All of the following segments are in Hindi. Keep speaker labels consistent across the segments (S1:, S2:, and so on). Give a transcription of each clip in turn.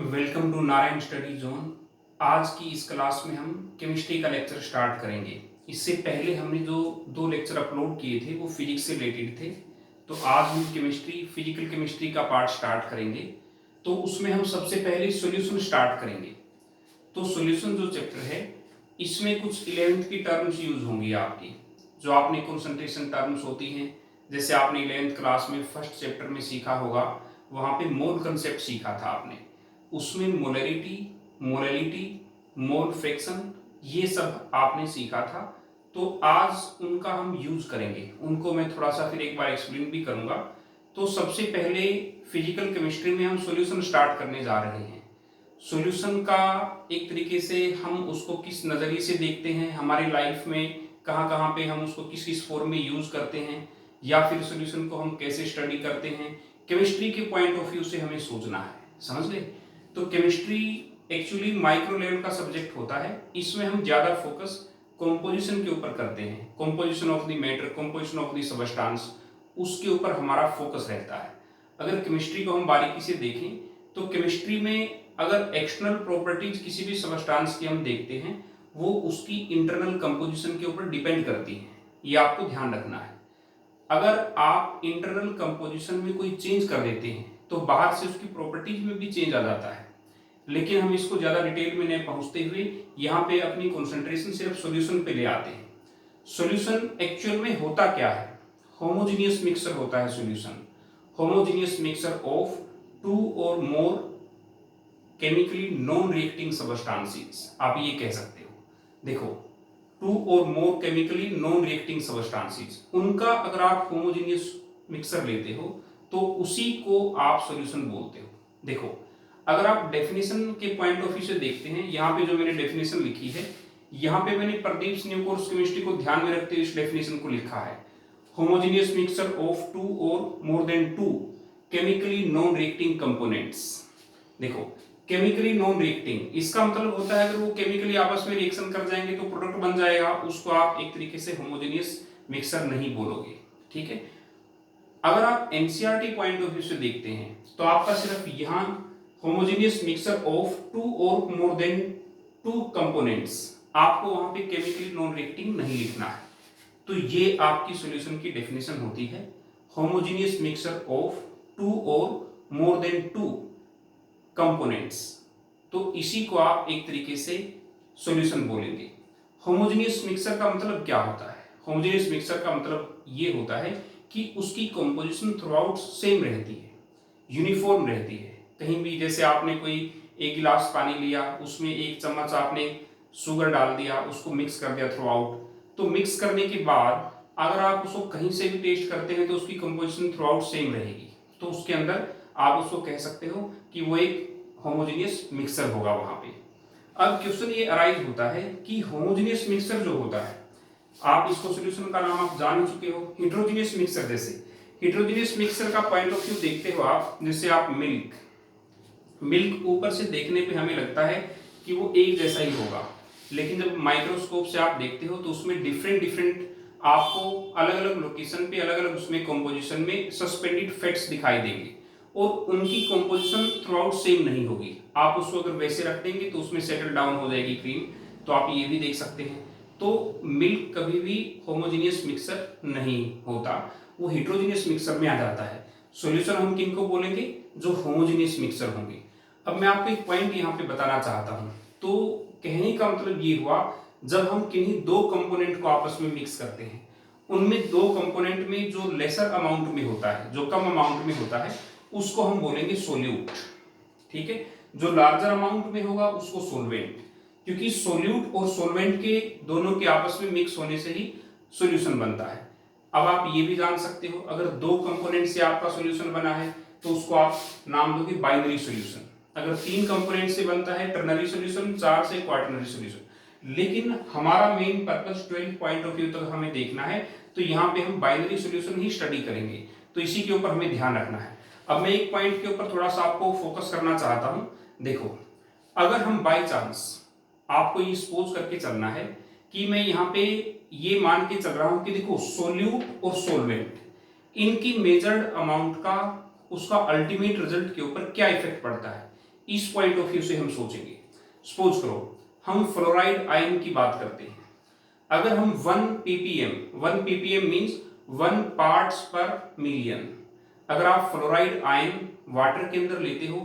S1: Welcome to Narayan study zone. आज की इस क्लास में हम केमिस्ट्री का लेक्चर स्टार्ट करेंगे। इससे पहले हमने जो दो लेक्चर अपलोड किए थे वो फिजिक्स से रिलेटेड थे। तो आज हम फिजिकल केमिस्ट्री का पार्ट स्टार्ट करेंगे। तो उसमें हम सबसे पहले सॉल्यूशन स्टार्ट करेंगे। तो सॉल्यूशन जो चैप्टर है इसमें कुछ 11th की टर्म्स यूज होंगी आपकी, जो आपने कंसंट्रेशन टर्म्स होती हैं। जैसे आपने 11th क्लास में फर्स्ट चैप्टर में सीखा होगा, वहां पे मोल कंसेप्ट सीखा था आपने। उसमें मोलरिटी, मोलैलिटी, मोल फ्रैक्शन, ये सब आपने सीखा था। तो आज उनका हम यूज करेंगे, उनको मैं थोड़ा सा फिर एक बार एक्सप्लेन भी करूंगा। तो सबसे पहले फिजिकल केमिस्ट्री में हम सॉल्यूशन स्टार्ट करने जा रहे हैं। सॉल्यूशन का एक तरीके से हम उसको किस नज़रिए से देखते हैं हमारी लाइफ में, कहाँ कहाँ पे हम उसको किस किस फॉर्म में यूज करते हैं, या फिर सॉल्यूशन को हम कैसे स्टडी करते हैं, केमिस्ट्री के पॉइंट ऑफ व्यू से हमें सोचना है। समझ ले। तो केमिस्ट्री एक्चुअली माइक्रो लेवल का सब्जेक्ट होता है। इसमें हम ज़्यादा फोकस कॉम्पोजिशन के ऊपर करते हैं, composition of the matter, composition of the substance, उसके ऊपर हमारा फोकस रहता है। अगर केमिस्ट्री को हम बारीकी से देखें तो केमिस्ट्री में अगर एक्सटर्नल प्रॉपर्टीज किसी भी सबस्टांस की हम देखते हैं, वो उसकी इंटरनल कंपोजिशन के ऊपर डिपेंड करती हैं। ये आपको ध्यान रखना है। अगर आप इंटरनल कंपोजिशन में कोई चेंज कर देते हैं तो बाहर से उसकी प्रॉपर्टीज में भी चेंज आ जाता है। लेकिन हम इसको ज्यादा डिटेल में नहीं पहुंचते हुए यहाँ पे अपनी कंसंट्रेशन सिर्फ सॉल्यूशन पे ले आते हैं। सॉल्यूशन एक्चुअल में होता क्या है? होमोजेनियस मिक्सचर होता है solution. Homogeneous mixture of two or more chemically non reacting substances, आप ये कह सकते हो। देखो, two or more chemically non reacting substances, उनका अगर आप होमोजेनियस मिक्सर लेते हो तो उसी को आप सॉल्यूशन बोलते हो। देखो, अगर आप डेफिनेशन के पॉइंट ऑफ व्यू से देखते हैं, यहाँ पे जो मैंने डेफिनेशन लिखी है, यहाँ पे मैंने प्रदीप न्यू कोर्स केमिस्ट्री को ध्यान में रखते हुए इस डेफिनेशन को लिखा है। Homogeneous mixture of two or more than two chemically non reacting components. देखो, केमिकली नॉन रिएक्टिंग, इसका मतलब होता है अगर वो केमिकली आपस में रिएक्शन कर जाएंगे तो प्रोडक्ट बन जाएगा, उसको आप एक तरीके से होमोजेनियस मिक्सर नहीं बोलोगे। ठीक है। अगर आप एनसीईआरटी पॉइंट ऑफ व्यू से देखते हैं तो आपका सिर्फ यहां homogeneous mixer of two or more than two components, आपको वहां पे केमिकली नॉन रिएक्टिंग नहीं लिखना है। तो ये आपकी सॉल्यूशन की डेफिनेशन होती है, homogeneous mixer of two or more than two components. तो इसी को आप एक तरीके से सॉल्यूशन बोलेंगे। होमोजेनियस मिक्सर का मतलब क्या होता है? होमोजेनियस मिक्सर का मतलब ये होता है कि उसकी कंपोजिशन थ्रू आउट सेम रहती है, यूनिफॉर्म रहती है। कहीं भी जैसे आपने कोई एक गिलास पानी लिया, उसमें एक चम्मच आपने शुगर डाल दिया, उसको मिक्स कर दिया थ्रू आउट, तो मिक्स करने के बाद अगर आप उसको कहीं से भी टेस्ट करते हैं तो उसकी कंपोजिशन थ्रू आउट सेम रहेगी। तो उसके अंदर आप उसको कह सकते हो कि वो एक होमोजेनियस मिक्सर होगा वहां पे। अब क्वेश्चन ये अराइज होता है कि होमोजेनियस मिक्सर जो होता है, आप इसको सॉल्यूशन का नाम आप जान चुके हो, हेट्रोजेनियस मिक्सर। जैसे हेट्रोजेनियस मिक्सर का पॉइंट ऑफ व्यू देखते हो आप, जैसे आप मिल्क मिल्क ऊपर से देखने पे हमें लगता है कि वो एक जैसा ही होगा, लेकिन जब माइक्रोस्कोप से आप देखते हो तो उसमें डिफरेंट डिफरेंट आपको अलग अलग लोकेशन पे अलग अलग उसमें कंपोजिशन में सस्पेंडेड फैट्स दिखाई देंगे, और उनकी कंपोजिशन थ्रू आउट सेम नहीं होगी। आप उसको अगर वैसे रख देंगे तो उसमें सेटल डाउन हो जाएगी क्रीम, तो आप ये भी देख सकते हैं। तो मिल्क कभी भी होमोजेनियस मिक्सर नहीं होता, वो हेट्रोजेनियस मिक्सर में आ जाता है। सॉल्यूशन हम किनको बोलेंगे? जो होमोजेनियस मिक्सर होंगे। अब मैं आपको एक पॉइंट यहाँ पे बताना चाहता हूँ। तो कहने का मतलब ये हुआ, जब हम किन्हीं दो कंपोनेंट को आपस में मिक्स करते हैं, उनमें दो कंपोनेंट में जो लेसर अमाउंट में होता है, जो कम अमाउंट में होता है, उसको हम बोलेंगे सोल्यूट। ठीक है। जो लार्जर अमाउंट में होगा उसको सोलवेंट, क्योंकि सोल्यूट और सोलवेंट के दोनों के आपस में मिक्स होने से ही सॉल्यूशन बनता है। अब आप ये भी जान सकते हो, अगर दो कंपोनेंट से आपका सॉल्यूशन बना है तो उसको आप नाम दोगे बाइनरी सॉल्यूशन। अगर तीन कंपोनेंट से बनता है टर्नरी सॉल्यूशन, चार से क्वार्टरनरी सॉल्यूशन। लेकिन हमारा main purpose 12 point of view तक हमें देखना है, तो यहाँ पे हम बाइनरी सॉल्यूशन ही स्टडी करेंगे। तो इसी के ऊपर हमें ध्यान रखना है। अब मैं एक पॉइंट के ऊपर थोड़ा सा आपको फोकस करना चाहता हूं। देखो, अगर हम बाय चांस, आपको ये सपोज करके चलना है कि मैं यहाँ पे ये मान के चल रहा हूं कि देखो सोल्यूट और सोलवेंट, इनकी मेजर्ड अमाउंट का उसका अल्टीमेट रिजल्ट के ऊपर क्या इफेक्ट पड़ता है, इस पॉइंट ऑफ व्यू से हम सोचेंगे। सपोज करो हम फ्लोराइड आयन की बात करते हैं, अगर हम 1 ppm मीन्स 1 पार्ट्स पर मिलियन, अगर आप फ्लोराइड आयन वाटर के अंदर लेते हो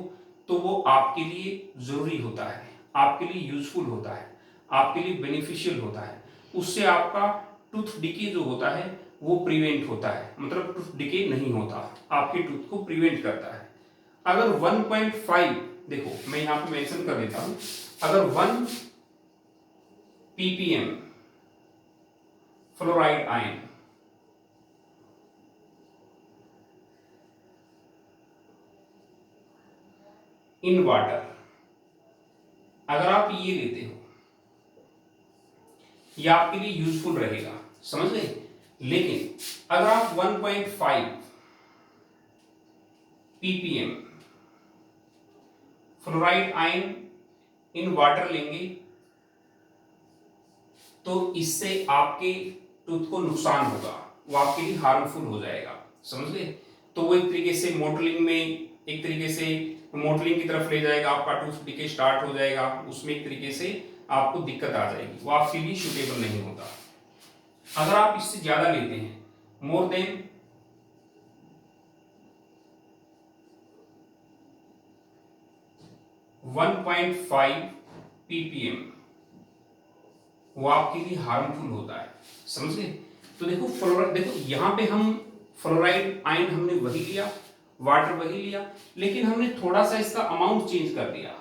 S1: तो वो आपके लिए जरूरी होता है, आपके लिए यूजफुल होता है, आपके लिए बेनिफिशियल होता है। उससे आपका टूथ डिके जो होता है वो प्रिवेंट होता है, मतलब टूथ डिके नहीं होता, आपके टूथ को प्रिवेंट करता है। अगर 1.5, देखो मैं यहां पे मेंशन कर देता हूं, अगर 1 ppm fluoride ion in water, अगर आप ये लेते हो ये आपके लिए यूजफुल रहेगा, समझ गए। लेकिन अगर आप 1.5 ppm fluoride ion in water लेंगे तो इससे आपके टूथ को नुकसान होगा, वो आपके लिए हार्मफुल हो जाएगा, समझ गए। तो वो एक तरीके से मोटलिंग में, एक तरीके से मोटलिंग की तरफ ले जाएगा, आपका टूथ डिके स्टार्ट हो जाएगा, उसमें एक तरीके से आपको दिक्कत आ जाएगी, वो आपके लिए सुटेबल नहीं होता। अगर आप इससे ज्यादा लेते हैं, मोर देन 1.5 ppm, वो आपके लिए हार्मफुल होता है, समझ गए। तो देखो फ्लोराइड, देखो यहां पे हम फ्लोराइड आयन हमने वही लिया, वाटर वही लिया, लेकिन हमने थोड़ा सा इसका अमाउंट चेंज कर दिया।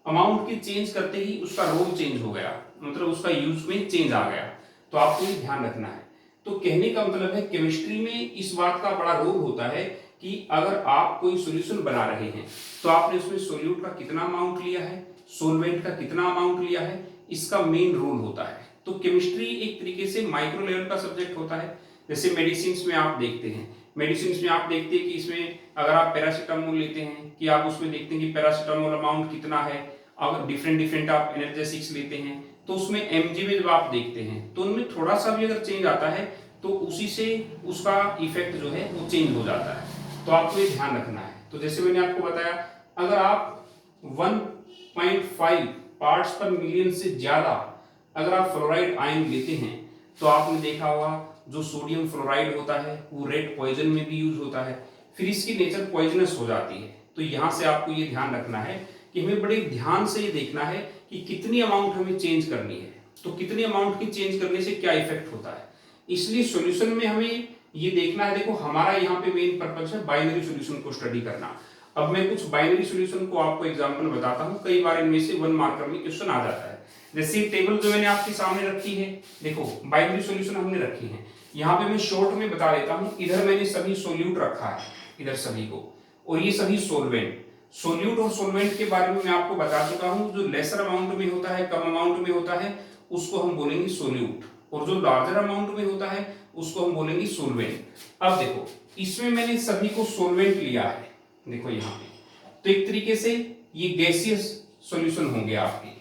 S1: अमाउंट के चेंज करते ही उसका रोल चेंज हो गया, मतलब उसका यूज में चेंज आ गया। तो आपको ये ध्यान रखना है। तो कहने का मतलब है केमिस्ट्री में इस बात का बड़ा रोल होता है कि अगर आप कोई सॉल्यूशन बना रहे हैं तो आपने उसमें सोल्यूट का कितना अमाउंट लिया है, सोलवेंट का कितना अमाउंट लिया है, इसका मेन रोल होता है। तो केमिस्ट्री एक तरीके से माइक्रो लेवल का सब्जेक्ट होता है। जैसे मेडिसिन में आप देखते हैं, मेडिसिन में आप देखते हैं कि इसमें अगर आप पैरासीटामोल लेते हैं कि आप उसमें देखते हैं कि पैरासीटामोल अमाउंट कितना है। अगर डिफरेंट आप एनर्जेसिक्स लेते हैं तो उसमें एमजी में जब आप देखते हैं तो उनमें थोड़ा सा भी अगर चेंज आता है तो उसी से उसका इफेक्ट जो है वो चेंज हो जाता है। तो आपको ये ध्यान रखना है। तो जैसे मैंने आपको बताया, अगर आप 1.5 पार्ट्स पर मिलियन से ज्यादा अगर आप फ्लोराइड आयन लेते हैं तो आपने देखा होगा जो सोडियम फ्लोराइड होता है वो रेड पॉइजन में भी यूज होता है, फिर इसकी नेचर पॉइजनस हो जाती है। तो यहां से आपको ये ध्यान रखना है कि हमें बड़े ध्यान से ये देखना है कि कितनी अमाउंट हमें चेंज करनी है, तो कितनी अमाउंट की चेंज करने से क्या इफेक्ट होता है। इसलिए सॉल्यूशन में हमें ये देखना है। देखो हमारा यहाँ पे मेन पर्पस है बाइनरी सॉल्यूशन को स्टडी करना। अब मैं कुछ बाइनरी सॉल्यूशन को आपको एग्जांपल बताता हूँ, कई बार इनमें से 1 मार्कर में क्वेश्चन आ जाता है। जैसे टेबल जो मैंने आपके सामने रखी है, देखो बाइनरी सॉल्यूशन हमने रखी है, यहाँ पे मैं शॉर्ट में बता देता हूँ। इधर मैंने सभी सोल्यूट रखा है, इधर सभी को, और ये सभी सोलवेंट। सोल्यूट और सोलवेंट के बारे में मैं आपको बता चुका हूँ, जो लेसर अमाउंट में होता है, कम अमाउंट में होता है, उसको हम बोलेंगे सोल्यूट, और जो लार्जर अमाउंट में होता है उसको हम बोलेंगे सोलवेंट। अब देखो इसमें मैंने सभी को सोलवेंट लिया है, देखो यहाँ पे, तो एक तरीके से ये गैसियस सॉल्यूशन होंगे आपके,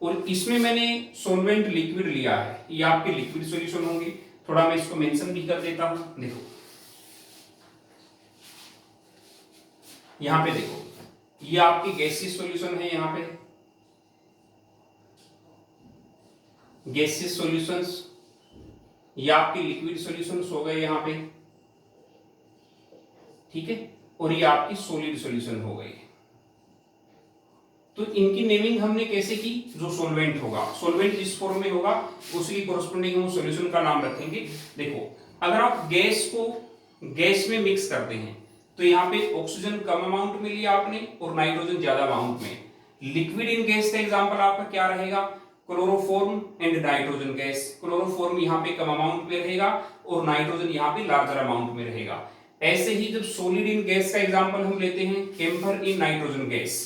S1: और इसमें मैंने सोलवेंट लिक्विड लिया है, ये आपके लिक्विड सॉल्यूशन होंगे। थोड़ा मैं इसको मेंशन भी कर देता हूं, देखो यहां पे देखो ये आपके गैसियस सॉल्यूशन है, यहां पे गैसियस सॉल्यूशंस, ये आपके लिक्विड सॉल्यूशंस हो गए यहां पे, ठीक है, और ये आपकी सॉलिड सॉल्यूशन हो गई। तो इनकी नेमिंग हमने कैसे की, जो सोलवेंट होगा, सोलवेंट जिस फॉर्म में होगा उसी कोरस्पोंडिंग हम सॉल्यूशन का नाम रखेंगे। देखो अगर आप गैस को गैस में मिक्स करते हैं तो यहाँ पे ऑक्सीजन कम अमाउंट में लिया आपने और नाइट्रोजन ज्यादा अमाउंट में। लिक्विड इन गैस का एग्जांपल आपका क्या रहेगा, chloroform and nitrogen gas. Chloroform यहाँ पे कम अमाउंट में रहेगा और नाइट्रोजन यहाँ पे लार्जर अमाउंट में रहेगा। ऐसे ही जब सॉलिड इन गैस का एग्जांपल हम लेते हैं, कैम्फर इन नाइट्रोजन गैस,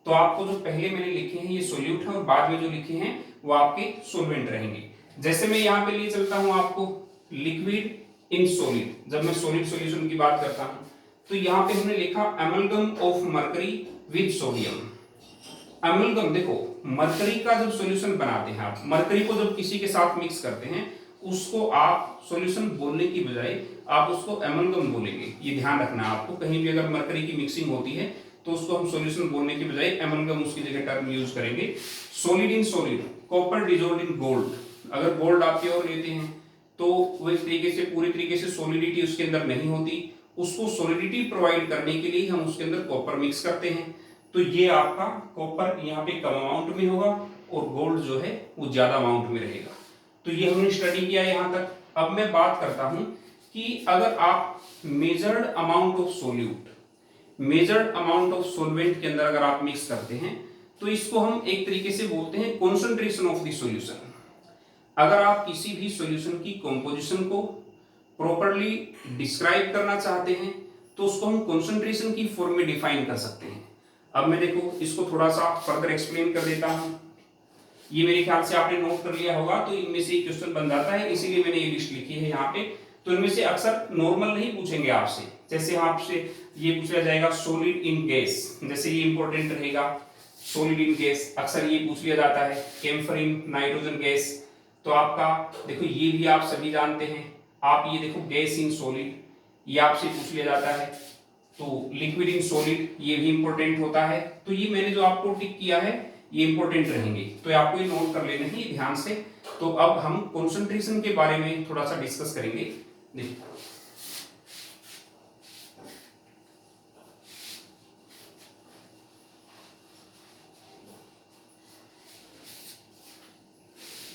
S1: तो आपको जो पहले मैंने लिखे हैं ये सोल्यूट है और बाद में जो लिखे हैं वो आपके सोलवेंट रहेंगे। जैसे मैं यहाँ पे लिए चलता हूं आपको लिक्विड इन सॉलिड, जब मैं सॉलिड सॉल्यूशन की बात करता हूं तो यहाँ पे हमने लिखा amalgam of mercury with sodium. Amalgam, देखो मरकरी का जब सॉल्यूशन बनाते हैं आप, मरकरी को जब किसी के साथ मिक्स करते हैं उसको आप सॉल्यूशन बोलने की बजाय आप उसको एमलगम बोलेंगे। ये ध्यान रखना है आपको, कहीं भी अगर मरकरी की मिक्सिंग होती है तो उसको हम सॉल्यूशन बोलने की बजाय एमलगम उसकी जगह टर्म यूज करेंगे। Solid in solid, copper dissolve in gold. अगर गोल्ड आप प्योर लेते हैं तो वो एक तरीके से पूरी तरीके से सॉलिडिटी उसके अंदर नहीं होती, उसको सॉलिडिटी प्रोवाइड करने के लिए हम उसके अंदर कॉपर मिक्स करते हैं। तो ये आपका कॉपर यहाँ पे कम अमाउंट में होगा और गोल्ड जो है वो ज्यादा अमाउंट में रहेगा। तो ये हमने स्टडी किया यहाँ तक। अब मैं बात करता हूं कि अगर आप measured amount of solute, measured amount of solvent के अंदर अगर आप मिक्स करते हैं तो इसको हम एक तरीके से बोलते हैं कॉन्सेंट्रेशन ऑफ द सॉल्यूशन। अगर आप किसी भी सॉल्यूशन की कंपोजिशन को प्रॉपर्ली डिस्क्राइब करना चाहते हैं तो उसको हम कॉन्सेंट्रेशन की फॉर्म में डिफाइन कर सकते हैं। अब मैं देखो इसको थोड़ा सा फर्दर एक्सप्लेन कर देता हूं। ये मेरे ख्याल से आपने नोट कर लिया होगा, तो इनमें से क्वेश्चन बन जाता है, इसीलिए मैंने ये लिस्ट लिखी है यहाँ पे। तो इनमें से अक्सर नॉर्मल नहीं पूछेंगे आपसे, जैसे आपसे ये पूछा जाएगा सॉलिड इन गैस, जैसे ये इंपॉर्टेंट रहेगा। सॉलिड इन गैस अक्सर ये पूछ लिया जाता है। कैम्फर इन नाइट्रोजन गैस, तो आपका देखो ये भी आप सभी जानते हैं। आप ये देखो गैस इन सॉलिड, ये आपसे पूछ लिया जाता है। तो लिक्विड इन सॉलिड ये भी इंपॉर्टेंट होता है। तो ये मैंने जो आपको टिक किया है ये इंपॉर्टेंट रहेंगे, तो आपको ये नोट कर लेना है ध्यान से। तो अब हम कंसंट्रेशन के बारे में थोड़ा सा डिस्कस करेंगे।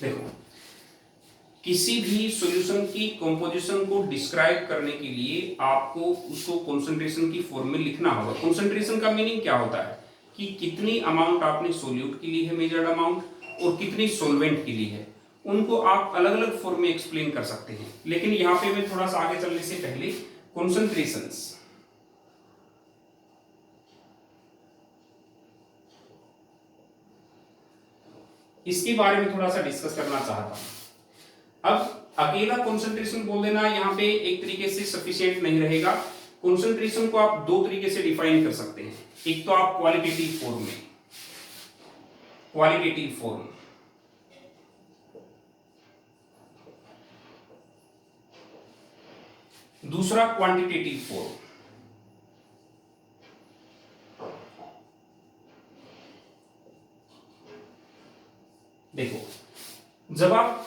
S1: देखो किसी भी सॉल्यूशन की कंपोजिशन को डिस्क्राइब करने के लिए आपको उसको कंसंट्रेशन की फॉर्म में लिखना होगा। कंसंट्रेशन का मीनिंग क्या होता है कि कितनी अमाउंट आपने सोल्यूट की ली है, मेजर्ड अमाउंट, और कितनी सॉल्वेंट की ली है, उनको आप अलग अलग फॉर्म में एक्सप्लेन कर सकते हैं। लेकिन यहां पे मैं थोड़ा सा आगे चलने से पहले कंसंट्रेशंस, इसके बारे में थोड़ा सा डिस्कस करना चाहता हूं। अब अकेला कंसंट्रेशन बोल देना यहाँ पे एक तरीके से सफिशिएंट नहीं रहेगा। कंसंट्रेशन को आप दो तरीके से डिफाइन कर सकते हैं। एक तो आप क्वालिटेटिव फॉर्म में, क्वालिटेटिव फॉर्म, दूसरा क्वांटिटेटिव फॉर्म। देखो जब आप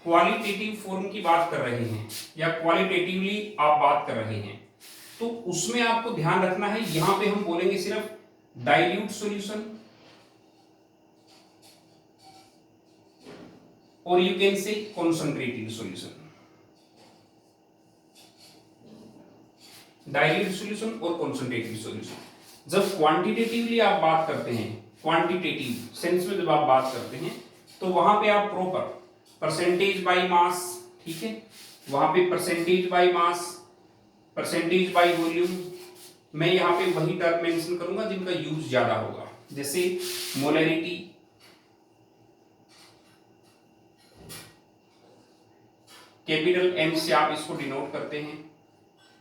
S1: क्वालिटेटिव फॉर्म की बात कर रहे हैं या क्वालिटेटिवली आप बात कर रहे हैं तो उसमें आपको ध्यान रखना है, यहां पे हम बोलेंगे सिर्फ डाइल्यूट सॉल्यूशन, और you can say concentrated solution. Dilute solution और कॉन्सेंट्रेटेड सॉल्यूशन। जब क्वांटिटेटिवली आप बात करते हैं, क्वांटिटेटिव सेंस में जब आप बात करते हैं तो वहां पे आप प्रॉपर परसेंटेज बाय मास, ठीक है, वहां पे percentage by mass, percentage by volume, मैं यहां पे वही टर्म मेंशन करूंगा जिनका यूज ज्यादा होगा, जैसे मोलैरिटी, कैपिटल एम से आप इसको डिनोट करते हैं,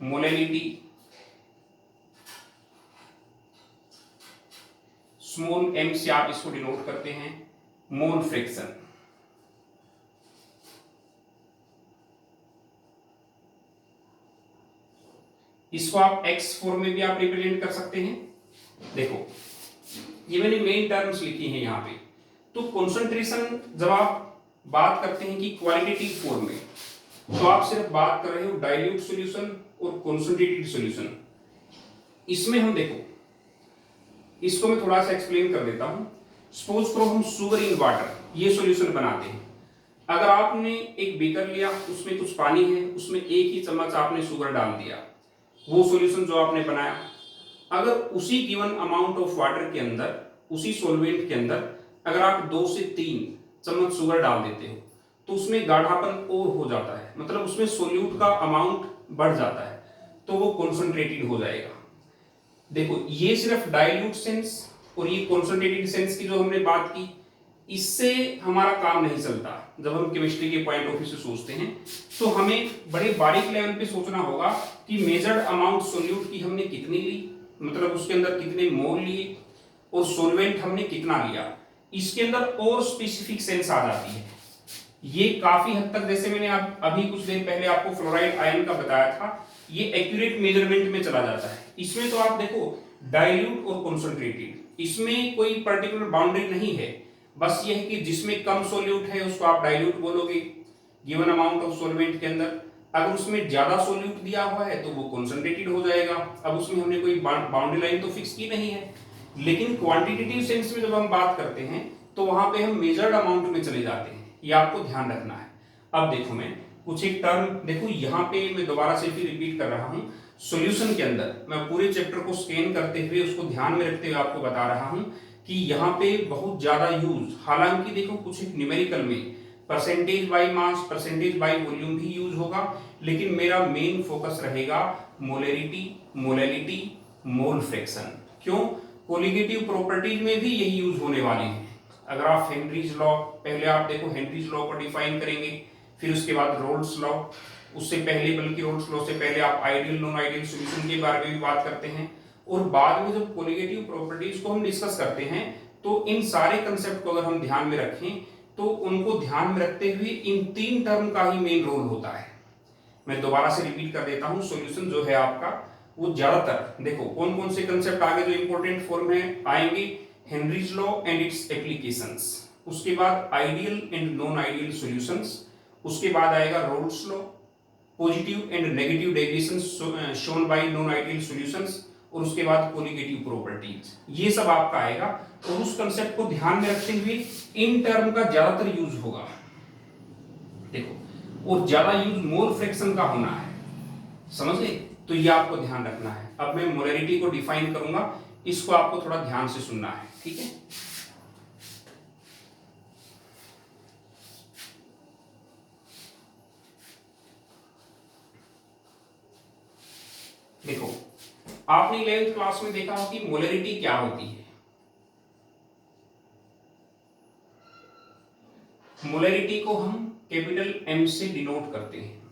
S1: मोलैरिटी, स्मॉल एम से आप इसको डिनोट करते हैं मोल फ्रैक्शन। इसको आप एक्स फॉर्म में भी आप रिप्रेजेंट कर सकते हैं। देखो ये मैंने मेन टर्म्स लिखी हैं यहाँ पे। तो कंसंट्रेशन जब आप बात करते हैं कि क्वालिटेटिव फॉर्म में, तो आप सिर्फ बात कर रहे हो डाइल्यूट सॉल्यूशन और कंसंट्रेटेड सॉल्यूशन। इसमें हम देखो, इसको मैं थोड़ा सा एक्सप्लेन कर देता हूं। सपोज करो हम शुगर इन वाटर ये सॉल्यूशन बनाते हैं। अगर आपने एक बीकर लिया, उसमें कुछ पानी है, उसमें एक ही चम्मच आपने शुगर डाल दिया, वो सॉल्यूशन जो आपने बनाया, अगर उसी गिवन अमाउंट ऑफ वाटर के अंदर, उसी सॉल्वेंट के अंदर अगर आप 2 से 3 चम्मच शुगर डाल देते हो तो उसमें गाढ़ापन और हो जाता है, मतलब उसमें सोल्यूट का अमाउंट बढ़ जाता है, तो वो कॉन्सेंट्रेटेड हो जाएगा। देखो ये सिर्फ डाइल्यूट सेंस और ये कॉन्सेंट्रेटेड सेंस की जो हमने बात की, इससे हमारा काम नहीं चलता। जब हम केमिस्ट्री के पॉइंट ऑफ व्यू से सोचते हैं तो हमें बड़े बारीक लेवल पे सोचना होगा कि मेजर्ड अमाउंट सोल्यूट की हमने कितनी ली, मतलब उसके अंदर कितने मोल लिए, और सॉल्वेंट हमने कितना लिया। इसके अंदर और स्पेसिफिक सेंस आ जाती है। ये काफी हद तक, जैसे मैंने अभी कुछ देर पहले आपको फ्लोराइड आयन का बताया था, ये एक्यूरेट मेजरमेंट में चला जाता है। इसमें तो आप देखो डाइल्यूट और कॉन्सेंट्रेटेड, इसमें कोई पर्टिकुलर बाउंड्री नहीं है, बस ये है कि जिसमें कम सोल्यूट है उसको आप डाइल्यूट बोलोगे गिवन अमाउंट ऑफ सॉल्वेंट के अंदर, अगर उसमें ज्यादा सोल्यूट दिया हुआ है तो वो कॉन्सेंट्रेटेड हो जाएगा। अब उसमें हमने कोई बाउंड्री लाइन तो फिक्स की नहीं है, लेकिन क्वांटिटेटिव सेंस में जब हम बात करते हैं तो वहां पे हम मेजर्ड अमाउंट में चले जाते हैं, ये आपको ध्यान रखना है। अब देखो मैं कुछ एक टर्म देखो, यहाँ पे मैं दोबारा से फिर रिपीट कर रहा हूँ, सॉल्यूशन के अंदर मैं पूरे चैप्टर को स्कैन करते हुए उसको ध्यान में रखते हुए आपको बता रहा हूँ कि यहाँ पे बहुत ज्यादा यूज, हालांकि देखो कुछ एक न्यूमेरिकल में percentage by mass, percentage by volume भी यूज होगा, लेकिन मेरा मेन फोकस रहेगा मोलैरिटी, मोलैलिटी, मोल फ्रैक्शन। क्यों? कोलिगेटिव प्रॉपर्टीज में भी यही यूज होने वाले हैं। अगर आप हेनरीज लॉ, पहले आप देखो हेनरीज लॉ को डिफाइन करेंगे, फिर उसके बाद रोल्स लॉ, उससे पहले बल्कि रोल्स लॉ से पहले आप आइडियल नॉन आइडियल सॉल्यूशन के बारे में भी बात करते हैं, और बाद में जब कोलिगेटिव प्रॉपर्टीज को हम डिस्कस करते हैं तो इन सारे कंसेप्ट को अगर हम ध्यान में रखें तो उनको ध्यान में रखते हुए इन तीन टर्म का ही मेन रोल होता है। मैं दोबारा से रिपीट कर देता हूं, सॉल्यूशन जो है आपका वो ज्यादातर देखो कौन कौन से कंसेप्ट आगे जो इंपॉर्टेंट फॉर्म में आएंगे, Henry's law and it's applications, उसके बाद ideal and non ideal solutions, उसके बाद आएगा roles law, positive and negative deviations shown by non ideal solutions, और उसके बाद कोलिगेटिव प्रॉपर्टीज, ये सब आपका आएगा। और उस कंसेप्ट को ध्यान में रखते हुए इन टर्म का ज्यादातर यूज होगा देखो, और ज्यादा यूज मोल फ्रैक्शन का होना है, समझ गए? तो ये आपको ध्यान रखना है। अब मैं मोलैरिटी को डिफाइन करूंगा, इसको आपको थोड़ा ध्यान से सुनना है, ठीक है? देखो आपने 11th क्लास में देखा हो कि मोलैरिटी क्या होती है। मोलैरिटी को हम कैपिटल एम से डिनोट करते हैं,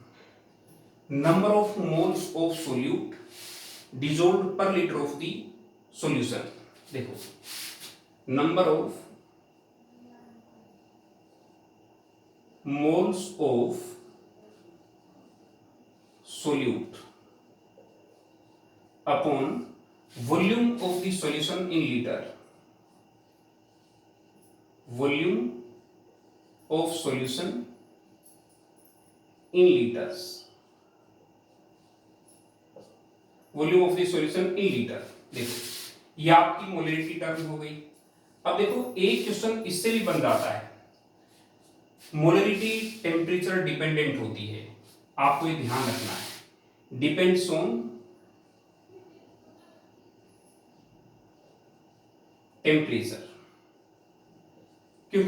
S1: number of moles of solute dissolved पर लीटर ऑफ द सॉल्यूशन। देखो number of moles of solute upon volume of the solution in litre, volume of solution in litres, volume of the solution in litre. देखो ये आपकी मोलैरिटी टर्म हो गई। अब देखो एक क्वेश्चन इससे भी बन जाता है, मोलैरिटी टेम्परेचर डिपेंडेंट होती है, आपको ये ध्यान रखना है, डिपेंड्स ऑन टेम्परेचर।